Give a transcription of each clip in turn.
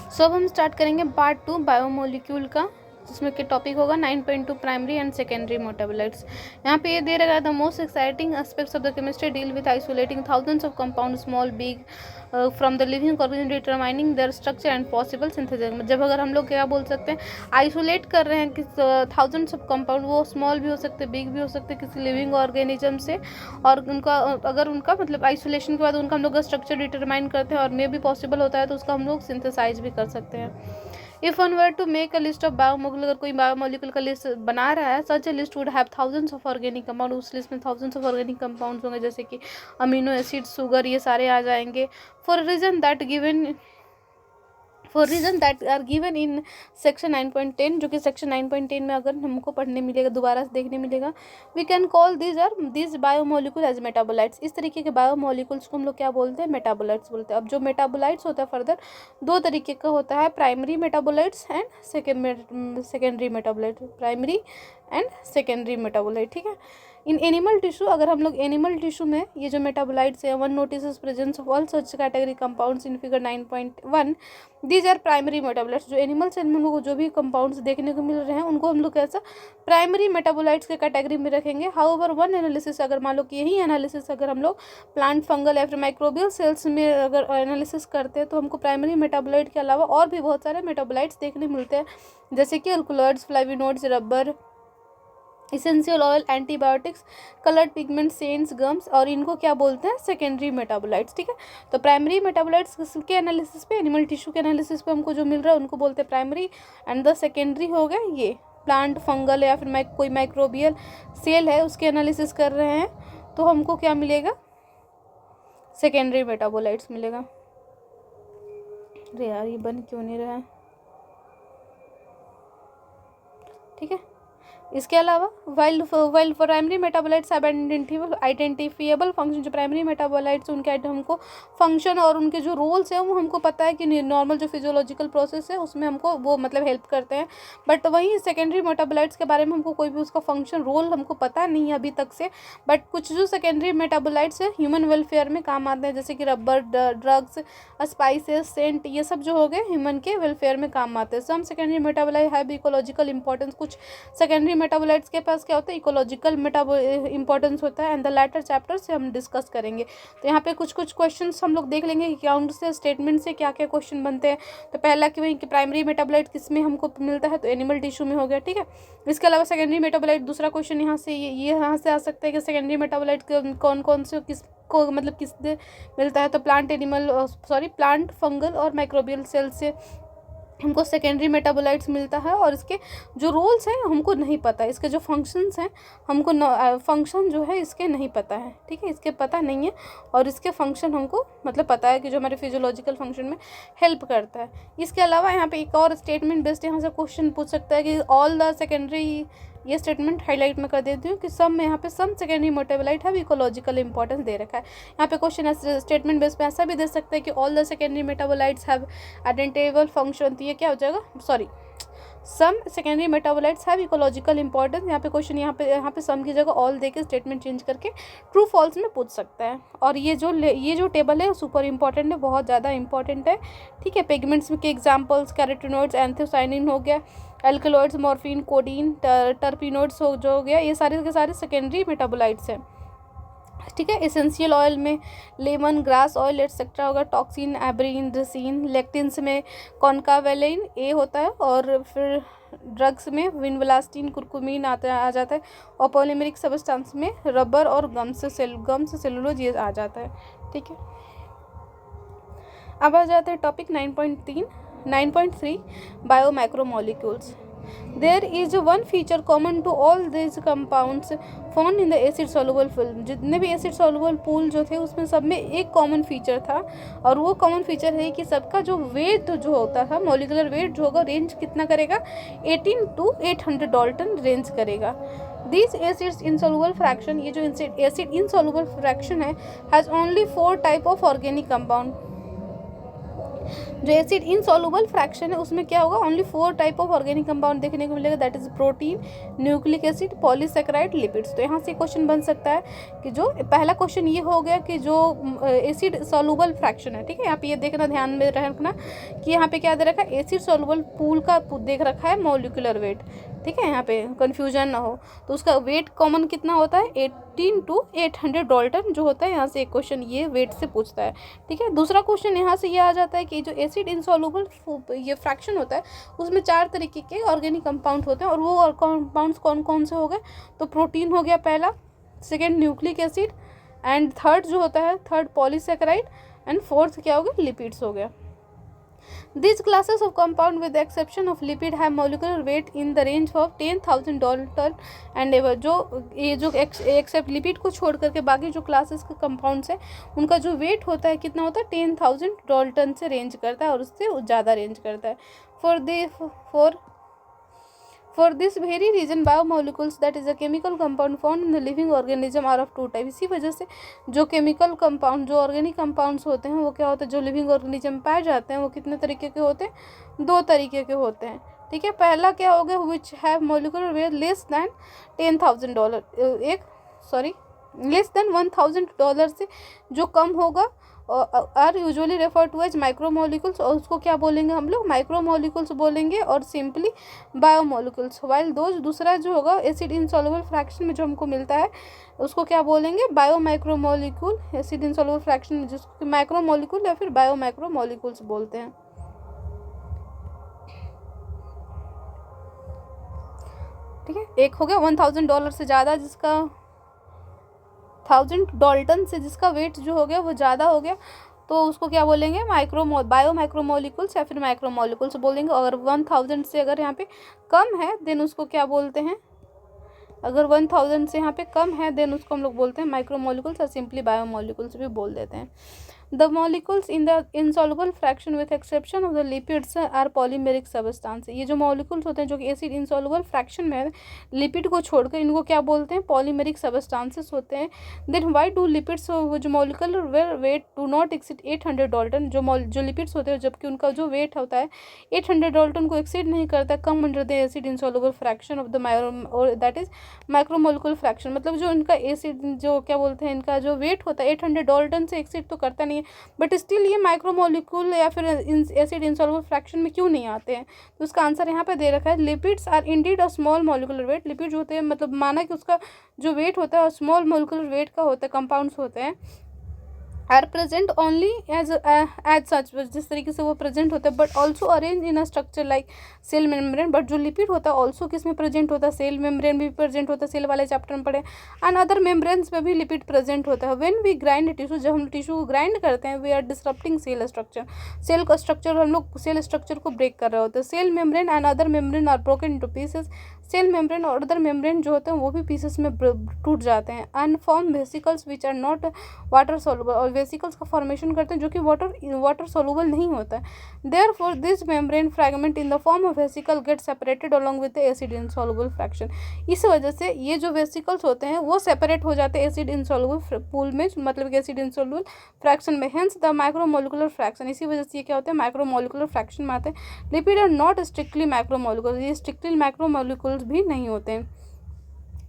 सो अब हम स्टार्ट करेंगे पार्ट 2 बायोमोलिक्यूल का, जिसमें कि टॉपिक होगा 9.2 प्राइमरी एंड सेकेंडरी मेटाबोलाइट्स। यहाँ पे ये दे रखा है the most exciting aspects of the chemistry deal with isolating thousands of compound small big from the living organism determining there structure and possible synthesis. जब अगर हम लोग क्या बोल सकते हैं, आइसोलेट कर रहे हैं कि थाउजेंड्स ऑफ कंपाउंड, वो स्मॉल भी हो सकते हैं, बिग भी हो सकते हैं, किसी लिविंग ऑर्गेनिज्म से, और उनका अगर उनका मतलब आइसोलेशन के बाद उनका हम लोग का स्ट्रक्चर डिटरमाइन करते हैं और मे भी पॉसिबल होता है तो उसका हम लोग सिंथेसाइज भी कर सकते हैं। If one were to make a list of biomolecule, अगर कोई बायोमोलिक्यूल का लिस्ट बना रहा है, such a list would have thousands of organic compound, उस लिस्ट में थाउजेंड्स ऑफ ऑर्गेनिक कंपाउंड्स होंगे, जैसे कि अमीनो एसिड, शुगर, ये सारे आ जाएंगे। For reason that are given in section 9.10, जो कि सेक्शन 9.10 में अगर हमको पढ़ने मिलेगा, दोबारा से देखने मिलेगा, we can call this biomolecule as metabolites. इस तरीके के बायोमोलिक्यूल्स को हम लोग क्या बोलते हैं, मेटाबोलाइट्स बोलते हैं। अब जो मेटाबोलाइट्स होता है फर्दर दो तरीके का होता है, primary metabolites and secondary metabolite, primary and secondary metabolite, ठीक है। इन एनिमल टिश्यू, अगर हम लोग एनिमल टिश्यू में ये जो मेटाबोलाइट्स है, one notice presence of all such category compounds in figure 9.1, these are primary metabolites. जो एनिमल्स हम लोग को जो भी कंपाउंड्स देखने को मिल रहे हैं उनको हम लोग कैसा प्राइमरी मेटाबोलाइट्स के कैटेगरी में रखेंगे। हाउएवर वन एनालिसिस, अगर मान लो कि यही एनालिसिस अगर हम लोग प्लांट, फंगल या फिर माइक्रोबियल सेल्स में अगर एनालिसिस करते हैं तो हमको प्राइमरी मेटाबोलाइट के अलावा और भी बहुत सारे मेटाबोलाइट्स देखने मिलते हैं, जैसे कि alkaloids, flavonoids, rubber, essential oil, antibiotics, coloured pigment, scents, gums, और इनको क्या बोलते हैं, सेकेंडरी मेटाबोलाइट्स, ठीक है। तो प्राइमरी मेटाबोलाइट्स के एनालिसिस पे, एनिमल टिश्यू के एनालिसिस पे हमको जो मिल रहा है उनको बोलते हैं प्राइमरी, एंड द सेकेंडरी हो गए ये प्लांट, फंगल या फिर कोई माइक्रोबियल सेल है उसके एनालिसिस कर रहे हैं तो हमको क्या मिलेगा, सेकेंडरी मेटाबोलाइट्स मिलेगा। अरे यार ये बन क्यों नहीं रहा है, ठीक है। इसके अलावा while primary metabolites have identifiable function, जो प्राइमरी मेटाबोलाइट्स उनके हमको फंक्शन और उनके जो रोल्स हैं वो हमको पता है कि नॉर्मल जो फिजियोलॉजिकल प्रोसेस है उसमें हमको वो मतलब हेल्प करते हैं। बट वहीं सेकेंडरी मेटाबोलाइट्स के बारे में हमको कोई भी उसका फंक्शन, रोल हमको पता नहीं है अभी तक से। बट कुछ जो सेकेंडरी मेटाबोलाइट्स है ह्यूमन वेलफेयर में काम आते हैं, जैसे कि रबर, ड्रग्स, स्पाइसेस, सेंट, ये सब जो हो गए ह्यूमन के वेलफेयर में काम आते हैं। Some secondary metabolite have ecological importance, कुछ सेकेंडरी मेटाबोलाइट्स के पास क्या होता है, इकोलॉजिकल इंपॉर्टेंस होता है, एंड द लैटर चैप्टर से हम डिस्कस करेंगे। तो यहाँ पे कुछ क्वेश्चंस हम लोग देख लेंगे कि काउंट से, स्टेटमेंट से क्या क्या क्वेश्चन बनते हैं। तो पहला कि वही कि प्राइमरी मेटाबोलाइट किस में हमको मिलता है, तो एनिमल टिश्यू में हो गया, ठीक है। इसके अलावा सेकेंडरी मेटाबोलाइट, दूसरा क्वेश्चन यहाँ से ये यहाँ से आ सकता है कि सेकेंडरी मेटाबोलाइट कौन कौन से किस को मतलब किस मिलता है, तो प्लांट, फंगल और माइक्रोबियल सेल से हमको सेकेंडरी मेटाबोलाइट्स मिलता है, और इसके जो रोल्स हैं हमको नहीं पता, इसके जो फंक्शंस हैं हमको फंक्शन जो है इसके नहीं पता है, ठीक है, इसके पता नहीं है, और इसके फंक्शन हमको मतलब पता है कि जो हमारे फिजियोलॉजिकल फंक्शन में हेल्प करता है। इसके अलावा यहाँ पे एक और स्टेटमेंट बेस्ड यहाँ से क्वेश्चन पूछ सकता है कि ऑल द सेकेंडरी, ये स्टेटमेंट हाईलाइट में कर देती हूँ कि सम में यहाँ पे सम सेकेंडरी मेटाबोलाइट है इकोलॉजिकल इंपॉर्टेंस दे रखा है। यहाँ पे क्वेश्चन स्टेटमेंट बेस पे ऐसा भी दे सकता है कि all the secondary metabolites have identifiable function, तो ये क्या हो जाएगा, some secondary metabolites have ecological importance. यहाँ पे सम की जगह ऑल देके स्टेटमेंट चेंज करके ट्रू फॉल्स में पूछ सकता है। और ये जो टेबल है सुपर इंपॉर्टेंट है, बहुत ज़्यादा इंपॉर्टेंट है, ठीक है। पिगमेंट्स के एग्जांपल्स कैरोटीनॉइड्स, एंथोसाइनिन हो गया, एल्कलॉइड्स, मॉर्फिन, कोडीन, टर्पिनोइड्स हो गया, ये सारे के सारे सेकेंडरी मेटाबोलाइट्स हैं, ठीक है। एसेंशियल ऑयल में लेमन ग्रास ऑयल एटसेट्रा होगा, टॉक्सिन, एब्रिन, ड्रेसिन, लेक्टिन्स में कॉन्कावेलिन ए होता है, और फिर ड्रग्स में विनवलास्टिन, कुरकुमीन आ जाता है, और पॉलीमेरिक सब्सटेंस में रबर और गम्स सेलुलोज ये आ जाता है, ठीक है। अब आ जाते हैं topic 9.3 बायोमैक्रोमोलिक्यूल्स। There is one feature common to all these compounds found in the acid soluble film। जितने भी एसिड soluble pool जो थे उसमें सब में एक कॉमन फीचर था, और वो कॉमन फीचर है कि सबका जो वेट जो होता था, मॉलिकुलर वेट जो होगा, रेंज कितना करेगा, 18 to 800 डाल्टन रेंज करेगा। दिस एसिड्स इनसॉल्युबल फ्रैक्शन, ये जो एसिड इनसॉल्युबल फ्रैक्शन है, has only 4 type of organic compound. जो एसिड इनसॉल्युबल फ्रैक्शन है उसमें क्या होगा, only 4 type of organic compound देखने को मिलेगा, that is protein, nucleic acid, polysaccharide, lipids. तो यहाँ से क्वेश्चन बन सकता है कि जो पहला क्वेश्चन ये हो गया कि जो एसिड सॉल्युबल फ्रैक्शन है, ठीक है, यहाँ पे ये देखना, ध्यान में रखना कि यहाँ पे क्या दे रखा है, एसिड सॉल्युबल पूल का देख रखा है मॉलिक्यूलर वेट, ठीक है, यहाँ पे कंफ्यूजन ना हो। तो उसका वेट कॉमन कितना होता है, 18 to 800 डाल्टन जो होता है। यहाँ से एक क्वेश्चन ये वेट से पूछता है, ठीक है। दूसरा क्वेश्चन यहाँ से ये आ जाता है कि जो एसिड इनसॉल्युबल ये फ्रैक्शन होता है उसमें 4 तरीके के ऑर्गेनिक कंपाउंड होते हैं, और वो कंपाउंड्स कौन कौन से हो गए, तो प्रोटीन हो गया पहला, second nucleic acid, and third जो होता है, थर्ड पॉलीसेकेराइड, एंड फोर्थ क्या हो गया, लिपिड्स हो गया। These classes of compound with the exception of lipid have molecular weight in the range of 10,000 Dalton and ever। जो ये जो एक्सेप्ट लिपिड को छोड़ करके बाकी जो क्लासेस के कंपाउंड्स हैं उनका जो वेट होता है कितना होता है, 10,000 डाल्टन से रेंज करता है और उससे ज़्यादा रेंज करता है। For this very reason biomolecules that is a chemical compound found in the living organism are of 2 type। इसी वजह से जो केमिकल कंपाउंड, जो ऑर्गेनिक कंपाउंड्स होते हैं वो क्या होता है, जो लिविंग ऑर्गेनिज्म पाए जाते हैं वो कितने तरीके के होते हैं, 2 तरीके के होते हैं, ठीक है। पहला क्या हो गया, which have molecular weight less than $10,000 से जो कम होगा, are usually refer to as micromolecules, और उसको क्या बोलेंगे हम लोग, माइक्रोमोलिकुल्स बोलेंगे, और सिंपली बायोमोलिकुल्स। वाइल दूसरा जो होगा एसिड इनसॉल्युबल फ्रैक्शन में जो हमको मिलता है उसको क्या बोलेंगे, बायोमाइक्रोमोलिकुल। एसिड इनसॉल्युबल फ्रैक्शन में जिसको माइक्रोमोलिकुल या फिर बायोमाइक्रोमोलिकुल्स बोलते हैं, ठीक है। एक हो गया $1,000 से ज़्यादा, जिसका 1000 डाल्टन से जिसका वेट जो हो गया वो ज़्यादा हो गया, तो उसको क्या बोलेंगे, बायोमाइक्रोमोलिकुल्स या फिर माइक्रोमोलिकुल्स बोलेंगे। और 1000 से अगर यहाँ पे कम है देन उसको क्या बोलते हैं, अगर 1000 से यहाँ पे कम है देन उसको हम लोग बोलते हैं माइक्रोमोलिकुल्स, और सिंपली बायोमोलिकुल्स भी बोल देते हैं। The molecules in the insoluble fraction with exception of the lipids are polymeric substance। ये जो molecules होते हैं जो कि एसिड insoluble fraction में है, लिपिड को छोड़कर इनको क्या बोलते हैं, polymeric substances होते हैं। Then why do lipids जो molecular weight do not exceed 800 Dalton, जो लिपिड्स होते हैं जबकि उनका जो वेट होता है 800 डाल्टन को एक्सीड नहीं करता, come under the acid insoluble fraction of the और दैट इज माइक्रोमोलिकुलर फ्रैक्शन। मतलब जो इनका एसिड जो क्या बोलते हैं, इनका जो वेट होता है 800 डाल्टन से एक्सीड तो करता नहीं, बट स्टिल ये माइक्रोमोलिक्यूल या फिर एसिड इनसॉल्युबल फ्रैक्शन में क्यों नहीं आते हैं, तो उसका आंसर यहाँ पे दे रखा है, lipids are indeed a small molecular weight. Lipids होते हैं मतलब माना कि उसका जो वेट होता है स्मॉल मॉलिक्यूलर वेट का होता है, कंपाउंड्स होते हैं, are present only as such, जिस तरीके से वो प्रेजेंट होता है, but also arrange in a structure like cell membrane. But जो लिपिड होता है ऑल्सो किस में प्रेजेंट होता है, सेल मेम्ब्रेन भी प्रेजेंट होता है, सेल वाले चैप्टर में पढ़े, एंड अदर मेम्ब्रेन्स में भी लिपिड प्रेजेंट होता है। व्हेन वी ग्राइंड टिश्यू, जब हम टिश्यू को ग्राइंड करते हैं, we are disrupting cell structure, cell का स्ट्रक्चर, हम लोग सेल स्ट्रक्चर को ब्रेक कर रहे होते हैं। Cell membrane and other membrane are broken into pieces, cell membrane और अदर मेम्ब्रेन जो होते हैं वो भी पीसेस में टूट जाते हैं। And form vesicles which are not water soluble, और वेसिकल्स का फॉर्मेशन करते हैं जो कि वाटर सोलुबल नहीं होता है। Therefore this membrane fragment in the form of vesicle get separated along with the acid insoluble fraction. इस वजह से ये जो वेसिकल्स होते हैं वो सेपरेट हो जाते हैं एसिड इनसॉल्युबल पूल में, मतलब कि एसिड इनसॉल्युबल फ्रैक्शन में, हेंस द माइक्रोमोलिकुलर फ्रैक्शन। इसी वजह से ये क्या होता है, माइक्रोमोलिकुलर फ्रैक्शन में आते हैं। लिपिड आर नॉट स्ट्रिक्टली माइक्रोमोलिकुलर, ये स्ट्रिक्टली माइक्रोमोलिकुलर भी नहीं होते हैं।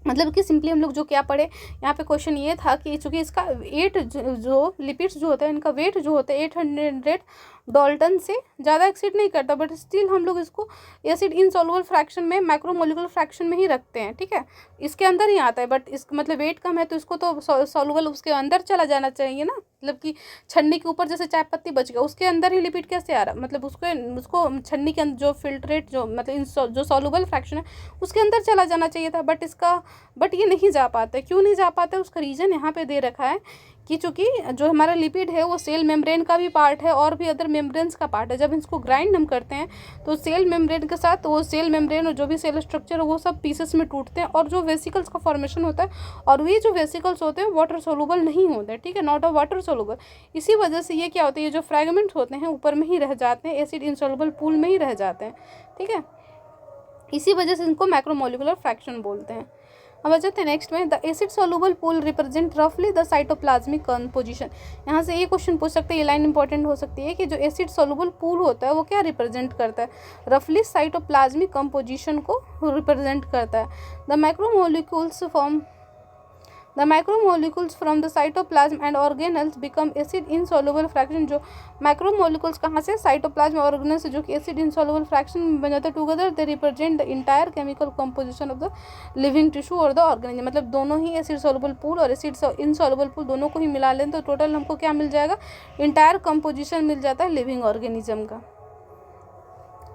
मतलब कि सिंपली हम लोग जो क्या पढ़े यहाँ पे क्वेश्चन ये था कि चूंकि इसका वेट जो लिपिड्स जो होता है इनका वेट जो होता है 800 डाल्टन से ज़्यादा एक्सीड नहीं करता, बट स्टिल हम लोग इसको एसिड इनसॉल्युबल फ्रैक्शन में, माइक्रोमोलिकुलर फ्रैक्शन में ही रखते हैं, ठीक है, इसके अंदर ही आता है। बट इस मतलब वेट कम है तो इसको तो सॉल्युबल उसके अंदर चला जाना चाहिए ना, मतलब कि छन्नी के ऊपर जैसे चाय पत्ती बच गया उसके अंदर ही लिपिड कैसे आ रहा, मतलब उसको छन्नी के अंदर जो फिल्ट्रेट जो मतलब जो सॉल्युबल फ्रैक्शन है उसके अंदर चला जाना चाहिए था, बट ये नहीं जा पाता। क्यों नहीं जा पाता, उसका रीज़न यहाँ पे दे रखा है कि चूँकि जो हमारा लिपिड है वो सेल मेम्ब्रेन का भी पार्ट है और भी अदर मेम्ब्रेन्स का पार्ट है। जब इसको ग्राइंड हम करते हैं तो सेल मेम्ब्रेन के साथ वो सेल मेम्ब्रेन और जो भी सेल स्ट्रक्चर है वो सब पीसेस में टूटते हैं, और जो वेसिकल्स का फॉर्मेशन होता है और वे जो वेसिकल्स होते हैं वाटर सोलुबल नहीं होते, ठीक है, नॉट अ वाटर सोलुबल। इसी वजह से ये क्या होता है, ये जो फ्रैगमेंट्स होते हैं ऊपर में ही रह जाते हैं, एसिड इनसॉल्युबल पूल में ही रह जाते हैं, ठीक है। इसी वजह से इनको माइक्रोमोलिकुलर फ्रैक्शन बोलते हैं। अब आ जाते हैं नेक्स्ट में, the acid soluble pool represent रफली द साइटोप्लाज्मिक कंपोजिशन। यहाँ से ये क्वेश्चन पूछ सकते हैं, ये लाइन इंपॉर्टेंट हो सकती है कि जो एसिड सोलुबल पूल होता है वो क्या रिप्रेजेंट करता है, रफली साइटोप्लाज्मिक कंपोजिशन को रिप्रेजेंट करता है। The macromolecules from the cytoplasm and organelles become acid insoluble fraction. जो मैक्रोमोलिक्यूल्स कहाँ से, साइटोप्लाज्म और ऑर्गेनल से, जो कि एसिड इनसॉल्युबल फ्रैक्शन बन जाता है। Together they represent the entire chemical composition of the living tissue और द ऑर्गेनिज्म। मतलब दोनों ही एसिड सॉल्युबल पूल और एसिड इनसॉल्युबल पूल दोनों को ही मिला लें तो टोटल हमको क्या मिल जाएगा, इंटायर कंपोजिशन मिल जाता है लिविंग ऑर्गेनिज्म का।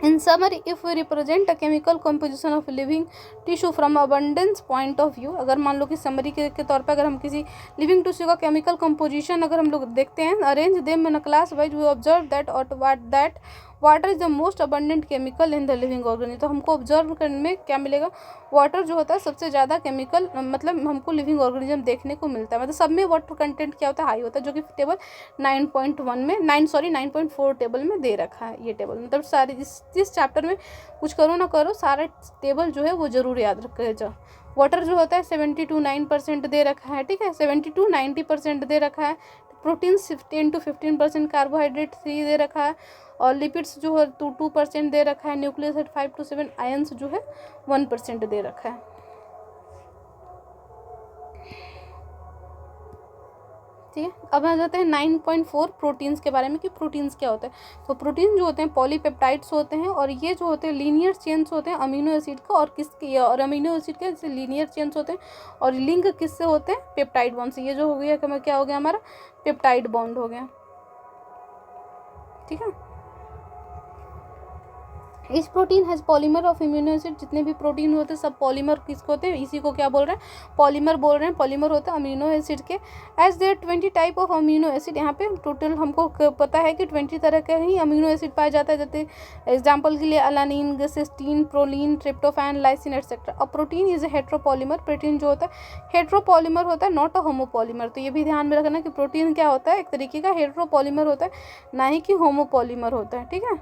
In summary, if we represent a chemical composition of living tissue from abundance point of view, अगर मान लो कि समरी के तौर पर अगर हम किसी लिविंग टिश्यू का केमिकल कंपोजिशन अगर हम लोग देखते हैं, arrange them in a class wise, we observe that water is the most abundant chemical in the living organism. तो हमको ऑब्जर्व करने में क्या मिलेगा, वाटर जो होता है सबसे ज़्यादा केमिकल मतलब हमको लिविंग ऑर्गेनिज्म देखने को मिलता है। मतलब सब में वाटर कंटेंट क्या होता है, हाई होता है, जो कि टेबल 9.1 में 9.4 टेबल में दे रखा है। ये टेबल मतलब सारे इस चैप्टर में कुछ करो ना करो सारा टेबल जो है वो जरूर याद रखे जाओ। वाटर जो होता है 70 to 9% दे रखा है, ठीक है, 70 to 90% दे रखा है। प्रोटीन 10 to 15%, कार्बोहाइड्रेट 3 दे रखा है, और लिपिड्स जो है 2% दे रखा है, न्यूक्लियस एट 5 to 7, आयंस जो है 1% दे रखा है। ठीक है, अब आ जाते हैं 9.4 प्रोटीन्स के बारे में कि प्रोटीन्स क्या होता है। तो प्रोटीन जो होते हैं पॉलीपेप्टाइड्स होते हैं, और ये जो होते हैं लीनियर चेन्स होते हैं अमीनो एसिड का, और किसके, और अमीनो एसिड के जैसे लीनियर चेन्स होते हैं, और लिंक किससे होते हैं, पेप्टाइड बॉन्ड से। ये जो हो गया क्या हो गया हमारा, पेप्टाइड बॉन्ड हो गया। ठीक है, इस protein has polymer of immuno acid. जितने भी प्रोटीन होते हैं सब पॉलीमर किसको होते हैं, इसी को क्या बोल रहे हैं, पॉलीमर बोल रहे हैं। पॉलीमर होते हैं अमीनो एसिड के। As there 20 type of amino acid, यहाँ पे टोटल हमको पता है कि 20 तरह के ही अमीनो एसिड पाया जाता है। जैसे एग्जाम्पल के लिए alanine, cysteine, proline, tryptophan, lysine etcetera. अब protein is a heteropolymer. Protein जो होता है हेट्रोपॉलीमर होता है, नॉट अ होमोपॉलीमर। तो ये भी ध्यान में रखना कि प्रोटीन क्या होता है, एक तरीके का हेट्रोपॉलीमर होता है, ना ही कि होमोपॉलीमर होता है। ठीक है,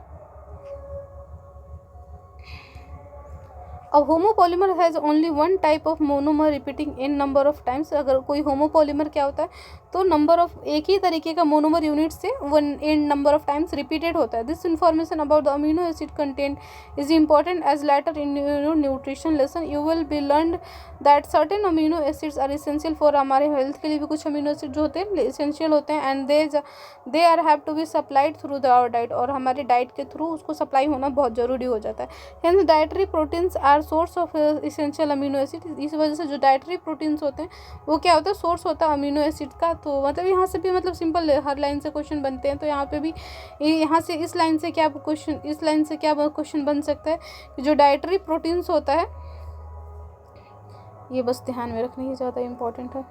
अब homopolymer has only one type of monomer repeating in number of times. अगर कोई होमोपॉलीमर क्या होता है, तो नंबर ऑफ एक ही तरीके का मोनोमर यूनिट से one in number of times repeated होता है। This information about the amino acid content is important as later in nutrition lesson you will be learn that certain amino acids are essential for. हमारे health के लिए भी कुछ amino acid जो होते हैं इसेंशियल होते हैं, and they are have to be supplied through the our diet. और हमारे डाइट के थ्रू उसको सप्लाई होना बहुत ज़रूरी हो जाता है। Hence dietary proteins are source of essential amino acid. इस वजह से जो डाइटरी प्रोटीन्स होते हैं वो क्या होता है, सोर्स होता है अमीनो एसिड का। तो मतलब यहाँ से भी मतलब सिंपल हर लाइन से क्वेश्चन बनते हैं। तो यहाँ पे भी यहाँ से इस लाइन से क्या क्वेश्चन बन सकता है कि जो डाइटरी प्रोटीन्स होता है, ये बस ध्यान में रखने की ज़्यादा इम्पोर्टेंट है।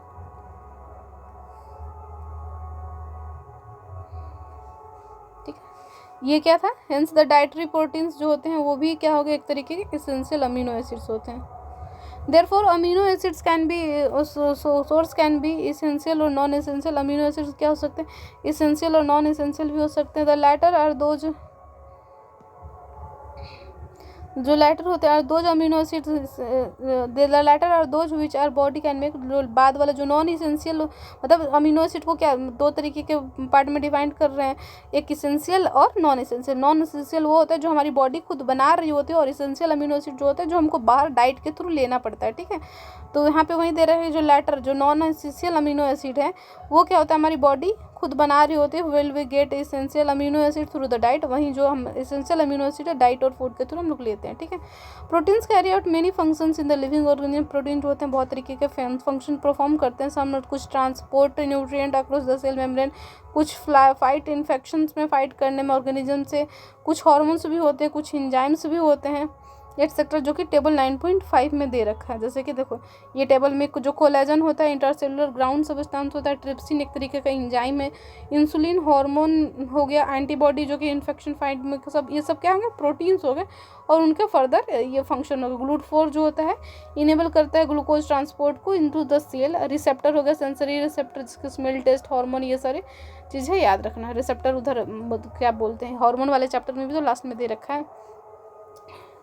ठीक है, ये क्या था, हेंस द डाइटरी प्रोटीन्स जो होते हैं वो भी क्या हो गए, एक तरीके के एसेंशियल अमीनो एसिड्स होते हैं। Therefore, amino acids can be source can be essential और नॉन एसेंशियल। अमीनो एसिड्स क्या हो सकते हैं, एसेंशियल और नॉन एसेंशियल भी हो सकते हैं। द लैटर आर दोज जो लैटर होते हैं those amino acids, the latter are those which are body can make. जो बाद वाला जो नॉन इसेंशियल मतलब अमीनो एसिड को क्या दो तरीके के पार्ट में डिवाइड कर रहे हैं, एक इसेंशियल और नॉन इसेंशियल। नॉन इसेंशियल वो होता है जो हमारी बॉडी खुद बना रही होती है, और इसेंशियल अमीनो एसिड जो होता है जो हमको बाहर डाइट के थ्रू लेना पड़ता है। ठीक है, तो यहाँ पे वही दे रहे हैं जो लैटर जो नॉन इसेंशियल अमीनो एसिड है वो क्या होता है, हमारी बॉडी खुद बना रही होती है। Will we get essential amino acid through the diet. वहीं जो हम एसेंशियल अमीनो एसिड है डाइट और फूड के थ्रू हम लोग लेते हैं। ठीक है, proteins carry out many functions in the living organism. Protein जो होते हैं बहुत तरीके के फंक्शन परफॉर्म करते हैं। सम कुछ transport nutrient across the cell membrane, कुछ फाइट इन्फेक्शंस में फाइट करने में ऑर्गेनिज्म से, कुछ हार्मोन्स भी होते हैं, कुछ एंजाइम्स भी होते हैं एटसेट्रा, जो कि टेबल 9.5 में दे रखा है। जैसे कि देखो ये टेबल में जो कोलेजन होता है, इंटरसेलुलर ग्राउंड सब्सटेंस होता है, ट्रिप्सिन एक तरीके का एंजाइम है, इंसुलिन हार्मोन हो गया, एंटीबॉडी जो कि इन्फेक्शन फाइट में सब, ये सब क्या होंगे, प्रोटीन्स हो गए, और उनके फर्दर ये फंक्शन हो गया। ग्लूटाथेन जो होता है इनेबल करता है ग्लूकोज ट्रांसपोर्ट को इनटू द सेल। रिसेप्टर हो गया सेंसरी रिसेप्टर, जिसके स्मेल टेस्ट हार्मोन ये सारे चीज़ें याद रखना है। रिसेप्टर उधर क्या बोलते हैं, हार्मोन वाले चैप्टर में भी तो लास्ट में दे रखा है।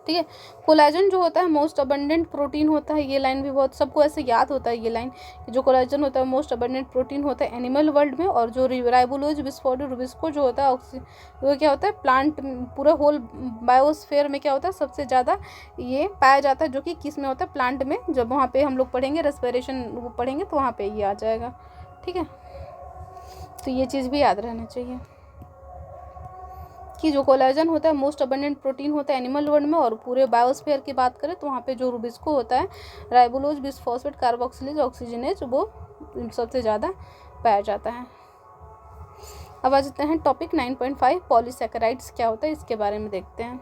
ठीक है। कोलेजन जो होता है मोस्ट अबंडेंट प्रोटीन होता है, ये लाइन भी बहुत सबको ऐसे याद होता है ये लाइन कि जो कोलेजन होता है मोस्ट अबंडेंट प्रोटीन होता है एनिमल वर्ल्ड में, और जो राइबोलोज बिस्फोरस रुबिस्को जो होता है वो क्या होता है प्लांट पूरा होल बायोस्फीयर में क्या होता है सबसे ज़्यादा ये पाया जाता है, जो कि किस में होता है प्लांट में। जब वहाँ पे हम लोग पढ़ेंगे रेस्पिरेशन पढ़ेंगे तो वहाँ पे ये आ जाएगा, ठीक है। तो ये चीज़ भी याद रहना चाहिए कि जो कोलेजन होता है मोस्ट अबंडेंट प्रोटीन होता है एनिमल वर्ल्ड में, और पूरे बायोस्फीयर की बात करें तो वहाँ पे जो रुबिस्को होता है राइबोलोज बिसफॉस्फेट कार्बोक्सिलेज ऑक्सीजनेज वो सबसे ज़्यादा पाया जाता है। अब आ जाते हैं टॉपिक 9.5 पॉलीसैकेराइड्स क्या होता है इसके बारे में देखते हैं।